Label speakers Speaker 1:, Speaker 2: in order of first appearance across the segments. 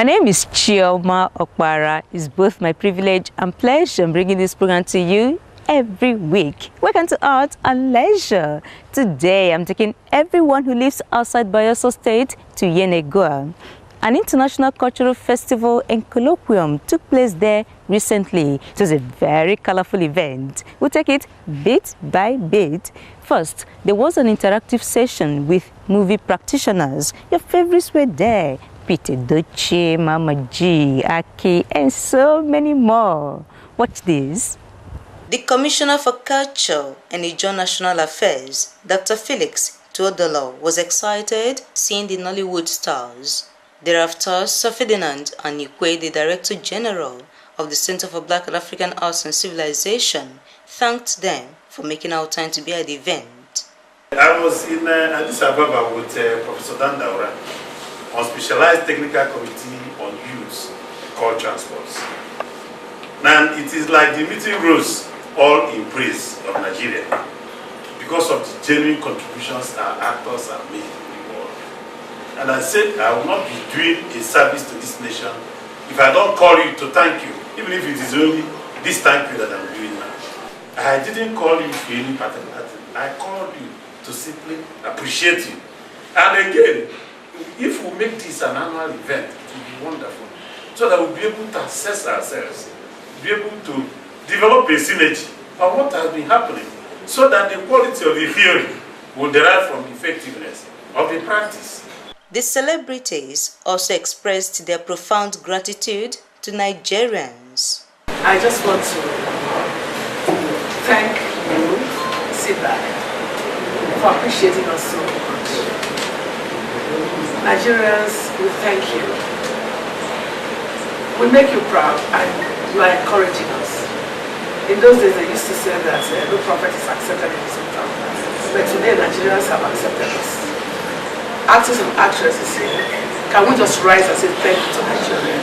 Speaker 1: My name is Chioma Okpara. It's both my privilege and pleasure bringing this program to you every week. Welcome to Art and Leisure. Today, I'm taking everyone who lives outside Bayelsa State to Yenogoa. An international cultural festival and colloquium took place there recently. It was a very colorful event. We'll take it bit by bit. First, there was an interactive session with movie practitioners. Your favorites were there. Peter Doche, Mama G, Aki, and so many more. Watch this. The Commissioner for Culture and Nigerian National Affairs, Dr. Felix Tuodolo, was excited seeing the Nollywood Stars. Thereafter, Sir Ferdinand Anikwe, the Director General of the Center for Black and African Arts and Civilization, thanked them for making out time to be at the event.
Speaker 2: I was in Addis Ababa with Professor Dandaura on Specialized Technical Committee on Youth called Transports. And it is like the meeting rose all in praise of Nigeria because of the genuine contributions our actors have made in the world. And I said I will not be doing a service to this nation if I don't call you to thank you, even if it is only this thank you that I'm doing now. I didn't call you for any particular thing. I called you to simply appreciate you. And again, if we make this an annual event, it will be wonderful, so that we'll be able to assess ourselves, be able to develop a synergy of what has been happening, so that the quality of the theory will derive from the effectiveness of the practice.
Speaker 1: The celebrities also expressed their profound gratitude to Nigerians.
Speaker 3: I just want to thank you, Cbaac, for appreciating us so much. Nigerians, we thank you. We make you proud and you are encouraging us. In those days, they used to say that no prophet is accepted in his own town. But today, Nigerians have accepted us. Actors and actresses here, can we just rise and say thank you to Nigeria?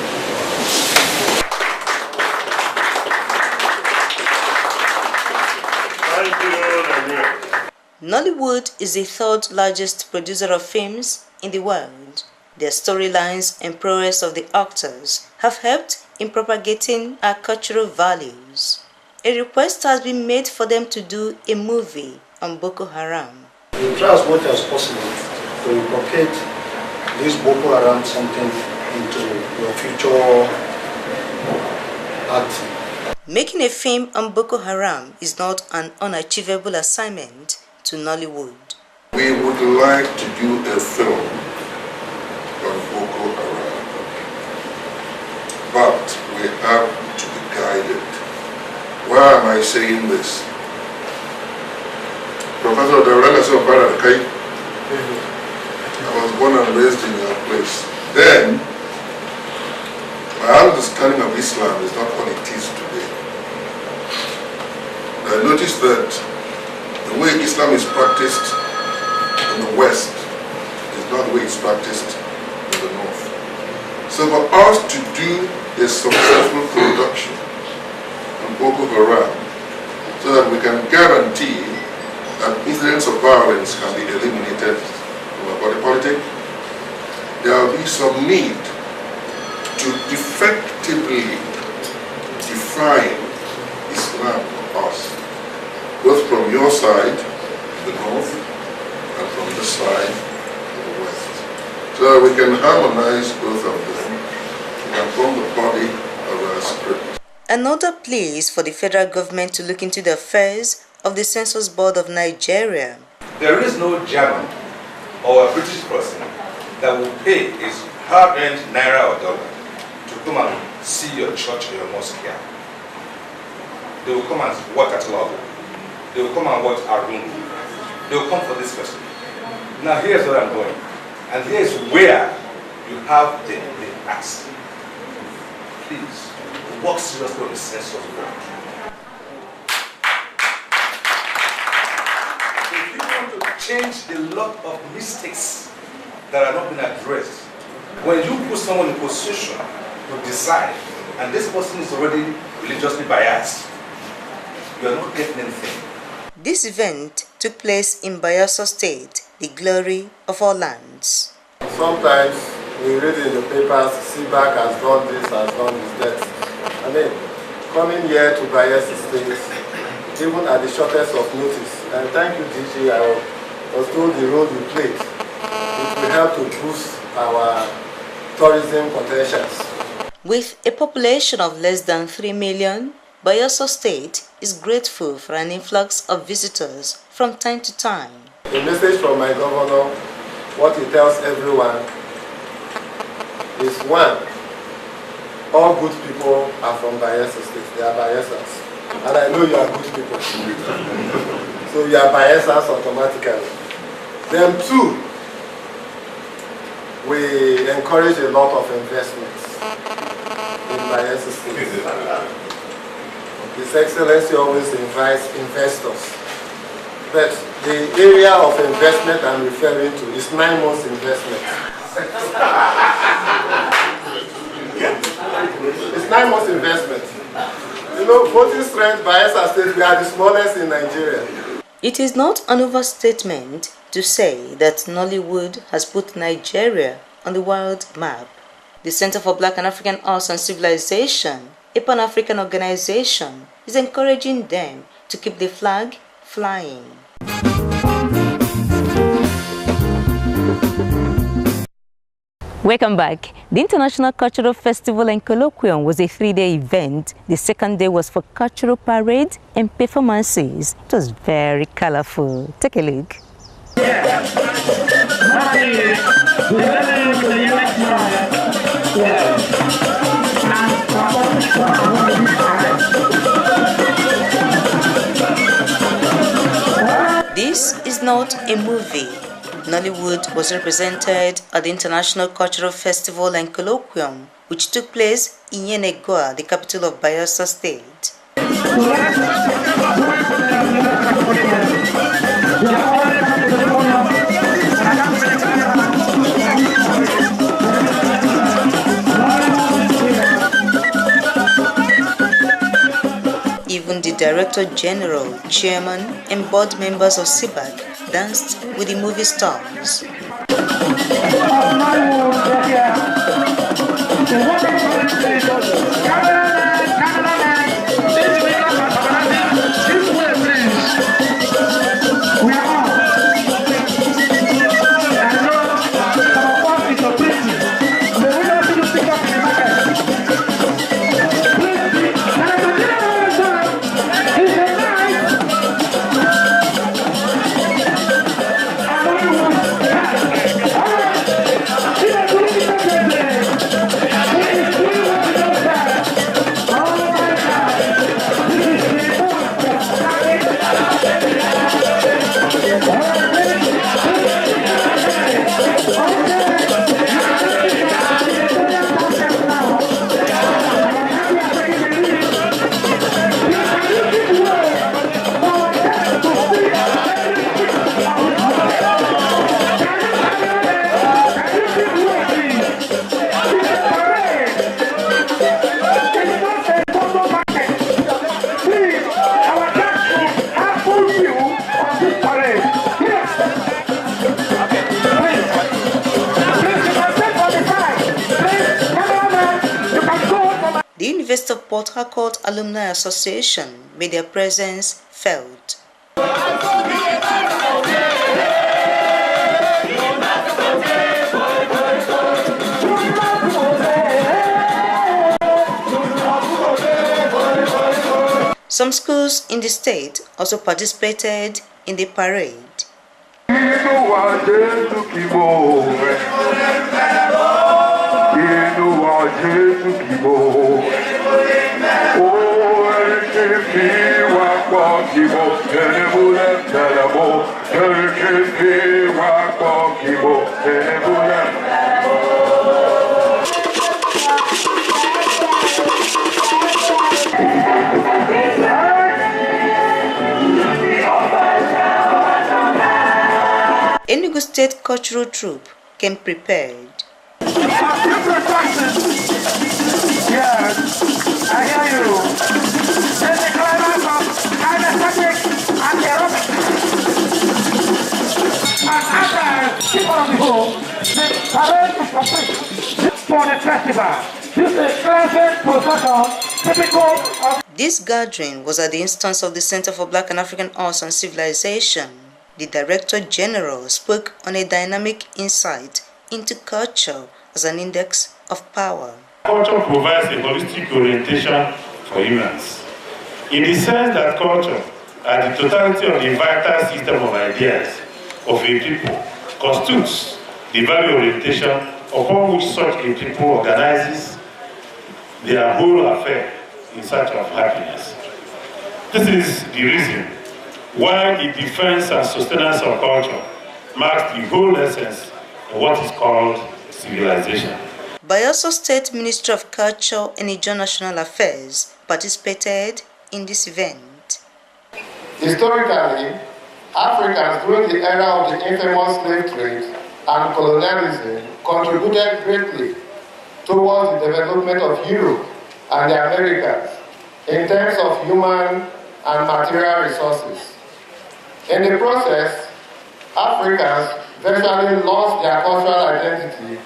Speaker 2: Thank you, Nigeria.
Speaker 1: Nollywood is the third largest producer of films in the world. Their storylines and prowess of the actors have helped in propagating our cultural values. A request has been made for them to do a movie on Boko Haram.
Speaker 4: We try as much as possible to inculcate this Boko Haram something into your future acting.
Speaker 1: Making a film on Boko Haram is not an unachievable assignment to Nollywood.
Speaker 5: We would like to do a film on Boko Haram, but we have to be guided. Why am I saying this? Professor Daurana Sopara, I was born and raised in your place. Then, my understanding of Islam is not what it is today. I noticed that the way Islam is practiced in the West is not the way it's practiced in the North. So for us to do a successful production on Boko Haram, so that we can guarantee that incidents of violence can be eliminated from our body politic, there will be some need to effectively define Islam for us, both from your side, the North, and from this side, the West, so that we can harmonize both of them and form the body of our script.
Speaker 1: Another plea is for the federal government to look into the affairs of the Census Board of Nigeria.
Speaker 6: There is no German or a British person that will pay his hard-earned naira or dollar to come and see your church or your mosque here. They will come and work at law. They will come and watch our room. They will come for this festival. Now here's where I'm going. And here's where you have the ask. Please, work seriously on the Census Board. If you want to change a lot of mistakes that are not being addressed, when you put someone in a position to decide, and this person is already religiously biased, you are not getting anything.
Speaker 1: This event took place in Bayelsa State, the glory of our lands.
Speaker 4: Sometimes
Speaker 7: we read in the papers, Cbaac has done this, that. I mean, coming here to Bayelsa State, even at the shortest of notice, and thank you, DG, I was told the role you played. It will help to boost our tourism potentials. With
Speaker 1: a population of less than 3 million, Bayelsa State is grateful for an influx of visitors from time to time.
Speaker 7: The message from my governor, what he tells everyone is one, all good people are from Bayelsa State. They are Bayelsas. And I know you are good people. So you are Bayelsas automatically. Then two, we encourage a lot of investments in Bayelsa State. His Excellency always invites investors. But the area of investment I'm referring to is 9 months investment. It's 9 months investment. You know, voting strength, Bayelsa State, we are the smallest in Nigeria.
Speaker 1: It is not an overstatement to say that Nollywood has put Nigeria on the world map. The Center for Black and African Arts and Civilization, a Pan-African organization, is encouraging them to keep the flag flying. Welcome back. The International Cultural Festival and Colloquium was a 3-day event. The second day was for cultural parade and performances. It was very colorful. Take a look. This is not a movie. Nollywood was represented at the International Cultural Festival and Colloquium, which took place in Yenogoa, the capital of Bayelsa State. Even the Director General, Chairman, and board members of Cbaac danced with the movie stars. The University of Port Harcourt Alumni Association made their presence felt. Some schools in the state also participated in the parade. Yenogoa State Cultural Troupe came prepared.
Speaker 8: Yes, I hear you. There's a climax of anesthetic and aerobic. And after people of the home, the parade is complete. festival. This is a crescent procession typical of...
Speaker 1: This gathering was at the instance of the Center for Black and African Arts and Civilization. The Director General spoke on a dynamic insight into culture as an index of power.
Speaker 2: Culture provides a holistic orientation for humans, in the sense that culture, at the totality of the vital system of ideas of a people, constitutes the value orientation upon which such a people organizes their whole affair in search of happiness. This is the reason why the defense and sustenance of culture marks the whole essence of what is called civilization.
Speaker 1: Bayelsa State Ministry of Culture and International Affairs participated in this event.
Speaker 7: Historically, Africans during the era of the infamous slave trade and colonialism contributed greatly towards the development of Europe and the Americas in terms of human and material resources. In the process, Africans virtually lost their cultural identity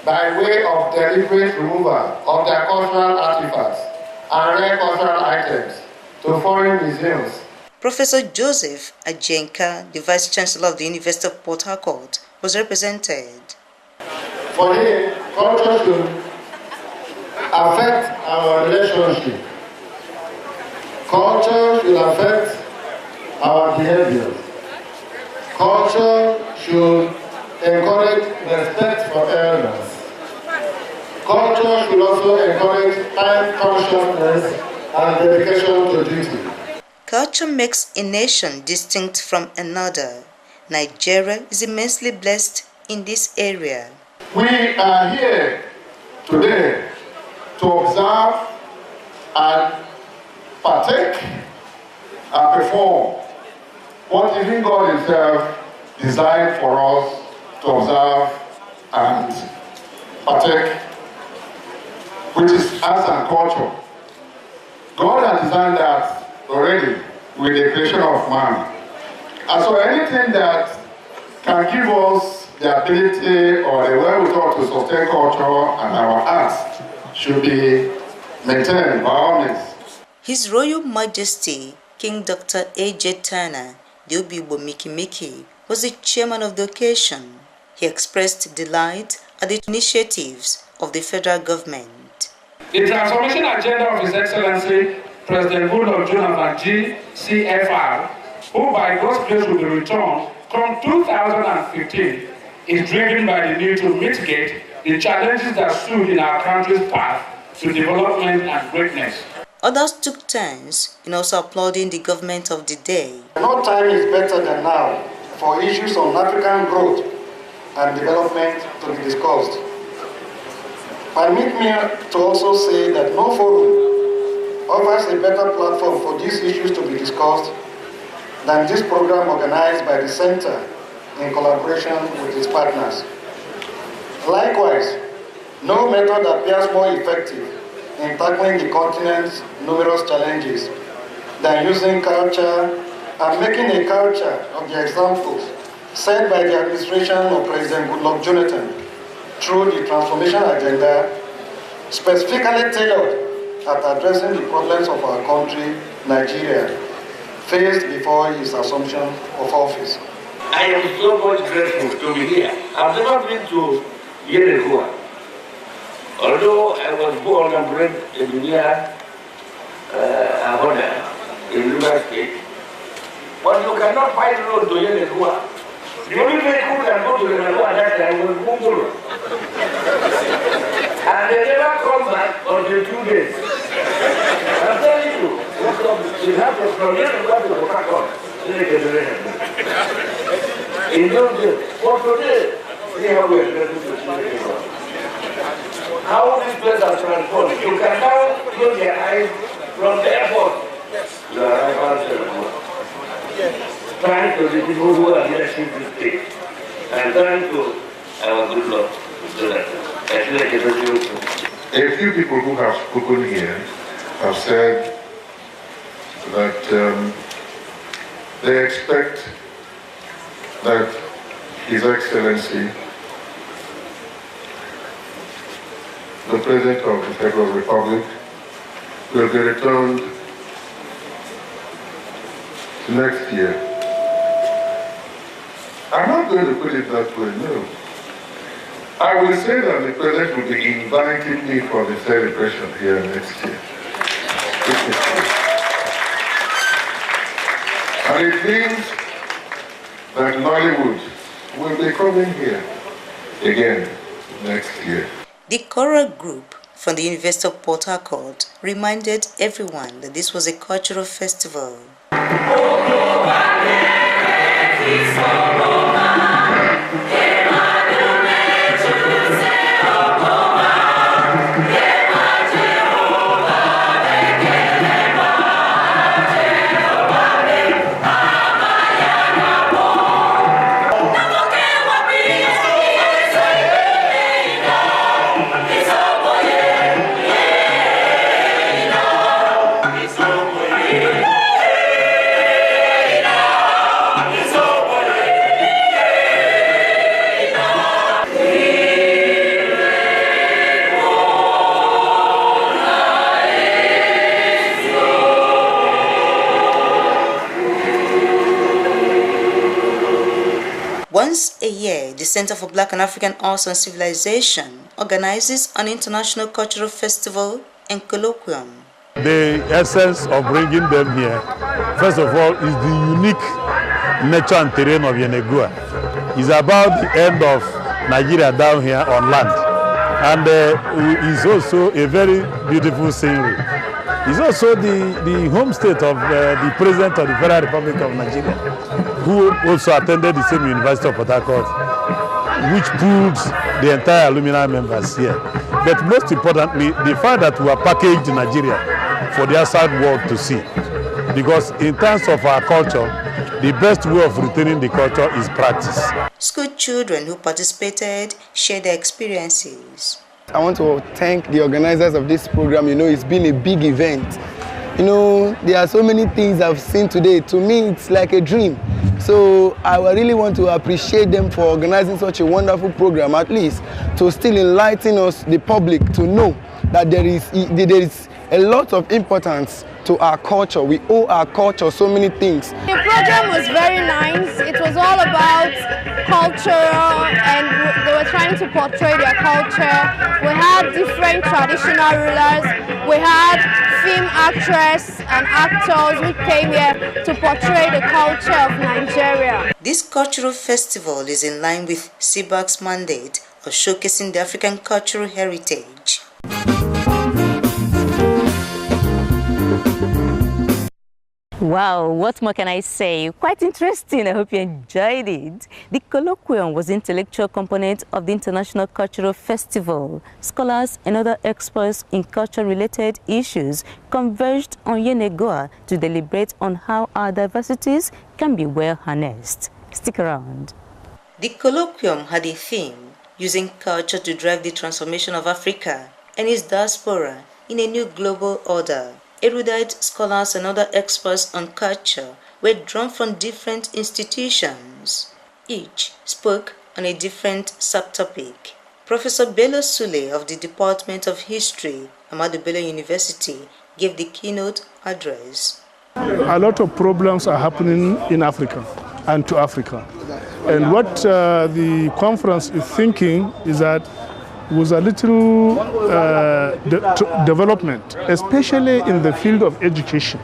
Speaker 7: by way of deliberate removal of their cultural artifacts and rare cultural items to foreign museums.
Speaker 1: Professor Joseph Ajenka, the Vice Chancellor of the University of Port Harcourt, was represented.
Speaker 7: For him, culture should affect our relationship. Culture should affect our behavior. Culture should encourage respect for elders. Culture should also encourage time consciousness and dedication to duty.
Speaker 1: Culture makes a nation distinct from another. Nigeria is immensely blessed in this area.
Speaker 7: We are here today to observe and partake and perform what even God Himself designed for us to observe and partake, which is arts and culture. God has designed that already with the creation of man. And so anything that can give us the ability or the wherewithal to sustain culture and our arts should be maintained by all means.
Speaker 1: His Royal Majesty, King Dr. A.J. Turner, the Obibo Miki, was the chairman of the occasion. He expressed delight at the initiatives of the federal government.
Speaker 8: The transformation agenda of His Excellency President Goodluck Jonathan GCFR, who by God's grace will be returned from 2015, is driven by the need to mitigate the challenges that stood in our country's path to development and greatness.
Speaker 1: Others took turns in also applauding the government of the day.
Speaker 4: No time is better than now for issues on African growth and development to be discussed. Permit me to also say that no forum offers a better platform for these issues to be discussed than this program organized by the Center in collaboration with its partners. Likewise, no method appears more effective in tackling the continent's numerous challenges than using culture and making a culture of the examples set by the administration of President Goodluck Jonathan through the transformation agenda, specifically tailored at addressing the problems of our country, Nigeria, faced before his assumption of office.
Speaker 8: I am so much grateful to be here. I've never been to Yenogoa. Although I was born and bred in the near Ahoda in River State, but you cannot find road to Yenogoa. The only vehicle that go to Yenogoa that time was Munguru. And they never come back until 2 days. I'm telling you, it happens from Yenogoa to Coca-Cola. In those days, for today, see how we are going to Yenogoa. How this place has transformed. You can now close your eyes from the airport. You arrive at Yenogoa. Trying to the people who are leadership this state. And trying to our good Lord. So that I feel like
Speaker 5: a few people who have spoken here have said that they expect that His Excellency the President of the Federal Republic will be returned next year. I'm not going to put it that way, no. I will say that the President will be inviting me for the celebration here next year. And it means that Nollywood will be coming here again next year.
Speaker 1: The choral group from the University of Port Harcourt reminded everyone that this was a cultural festival. Once a year, the Center for Black and African Arts and Civilization organizes an international cultural festival and colloquium.
Speaker 9: The essence of bringing them here, first of all, is the unique nature and terrain of Yenogoa. It's about the end of Nigeria down here on land. And it's also a very beautiful scenery. It's also the home state of the President of the Federal Republic of Nigeria, who also attended the same University of Port Harcourt, which pulled the entire alumni members here. But most importantly, the fact that we are packaged in Nigeria for the outside world to see. Because in terms of our culture, the best way of retaining the culture is practice.
Speaker 1: School children who participated shared their experiences.
Speaker 10: I want to thank the organizers of this program. You know, it's been a big event. You know, there are so many things I've seen today. To me, it's like a dream. So I really want to appreciate them for organizing such a wonderful program, at least to still enlighten us, the public, to know that there is a lot of importance to our culture. We owe our culture so many things.
Speaker 11: The program was very nice. It was all about culture, and they were trying to portray their culture. We had different traditional rulers. We had film actresses and actors who came here to portray the culture of Nigeria.
Speaker 1: This cultural festival is in line with Cbaac's mandate of showcasing the African cultural heritage. Wow, what more can I say? Quite interesting. I hope you enjoyed it. The Colloquium was the intellectual component of the International Cultural Festival. Scholars and other experts in culture-related issues converged on Yenogoa to deliberate on how our diversities can be well harnessed. Stick around. The Colloquium had a theme, using culture to drive the transformation of Africa and its diaspora in a new global order. Erudite scholars and other experts on culture were drawn from different institutions. Each spoke on a different subtopic. Professor Bello Sule of the Department of History, Ahmadu Bello University, gave the keynote address.
Speaker 12: A lot of problems are happening in Africa and to Africa. And what the conference is thinking is that was a little development, especially in the field of education,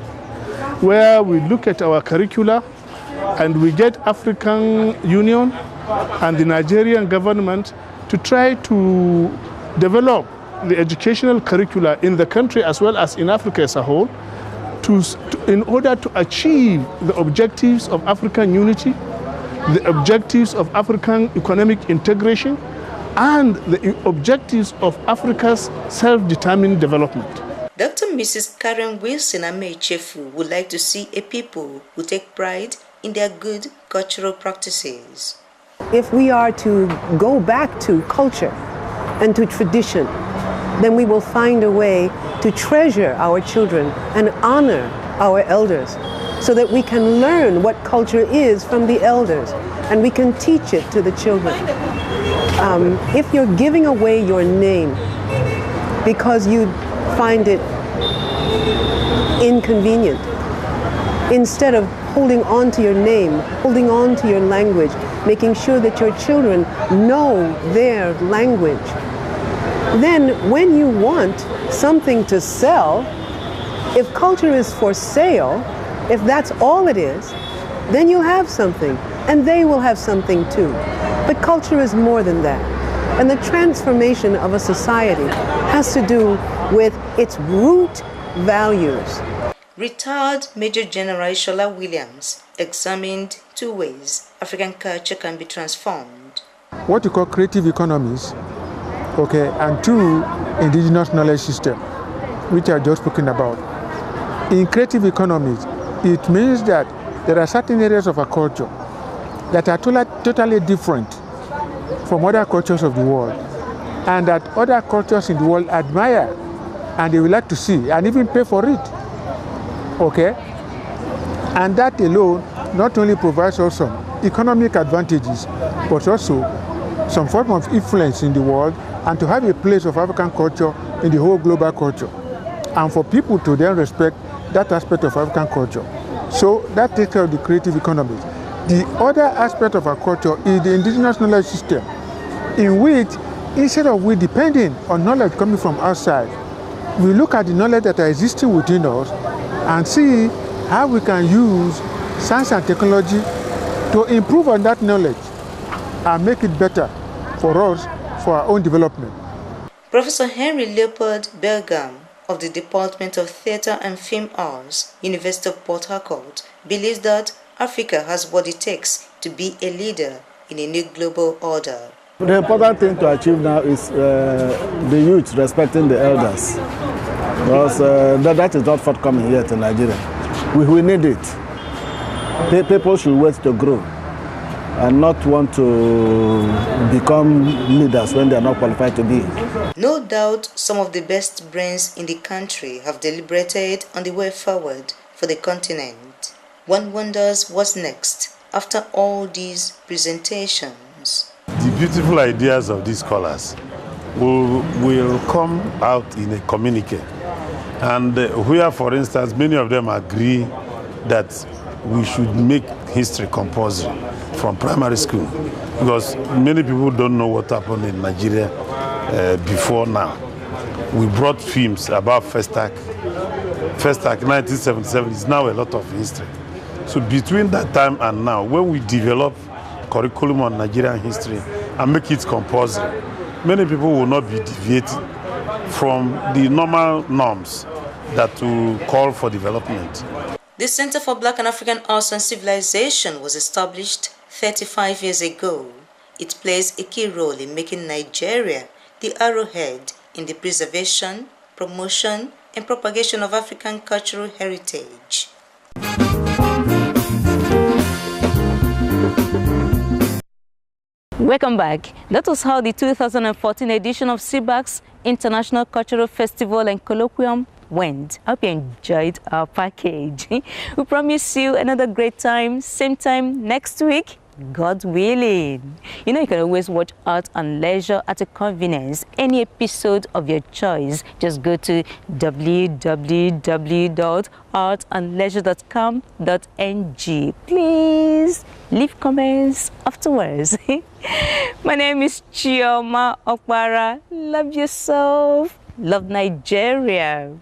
Speaker 12: where we look at our curricula and we get African Union and the Nigerian government to try to develop the educational curricula in the country as well as in Africa as a whole in order to achieve the objectives of African unity, the objectives of African economic integration, and the objectives of Africa's self-determined development.
Speaker 1: Dr. Mrs. Karen Wilson Amechefu would like to see a people who take pride in their good cultural practices.
Speaker 13: If we are to go back to culture and to tradition, then we will find a way to treasure our children and honor our elders so that we can learn what culture is from the elders and we can teach it to the children. If you're giving away your name, because you find it inconvenient. Instead of holding on to your name, holding on to your language, making sure that your children know their language. Then when you want something to sell, if culture is for sale, if that's all it is, then you have something, and they will have something too. But culture is more than that. And the transformation of a society has to do with its root values.
Speaker 1: Retired Major General Shola Williams examined 2 ways African culture can be transformed.
Speaker 14: What you call creative economies, okay, and 2, indigenous knowledge system, which I just spoken about. In creative economies, it means that there are certain areas of our culture that are totally different from other cultures of the world, and that other cultures in the world admire, and they would like to see, and even pay for it. Okay? And that alone not only provides us some economic advantages, but also some form of influence in the world, and to have a place of African culture in the whole global culture, and for people to then respect that aspect of African culture. So that takes care of the creative economies. The other aspect of our culture is the indigenous knowledge system, in which instead of we depending on knowledge coming from outside, we look at the knowledge that are existing within us and see how we can use science and technology to improve on that knowledge and make it better for us, for our own development.
Speaker 1: Professor Henry Leopold Belgam of the Department of Theatre and Film Arts, University of Port Harcourt, believes that Africa has what it takes to be a leader in a new global order.
Speaker 15: The important thing to achieve now is the youth respecting the elders, because that is not forthcoming yet in Nigeria. We need it. People should wait to grow and not want to become leaders when they are not qualified to be.
Speaker 1: No doubt some of the best brains in the country have deliberated on the way forward for the continent. One wonders what's next after all these presentations.
Speaker 9: The beautiful ideas of these scholars will come out in a communique. And where, for instance, many of them agree that we should make history compulsory from primary school, because many people don't know what happened in Nigeria before now. We brought films about Festac. Festac 1977 is now a lot of history. So between that time and now, when we develop curriculum on Nigerian history and make it compulsory, many people will not be deviating from the normal norms that will call for development.
Speaker 1: The Center for Black and African Arts and Civilization was established 35 years ago. It plays a key role in making Nigeria the arrowhead in the preservation, promotion, and propagation of African cultural heritage. Welcome back. That was how the 2014 edition of Cbaac's International Cultural Festival and Colloquium went. I hope you enjoyed our package. We promise you another great time, same time next week, God willing. You know, you can always watch Art and Leisure at a convenience, any episode of your choice. Just go to www.artandleisure.com.ng. Please leave comments afterwards. My name is Chioma Okpara. Love yourself. Love Nigeria.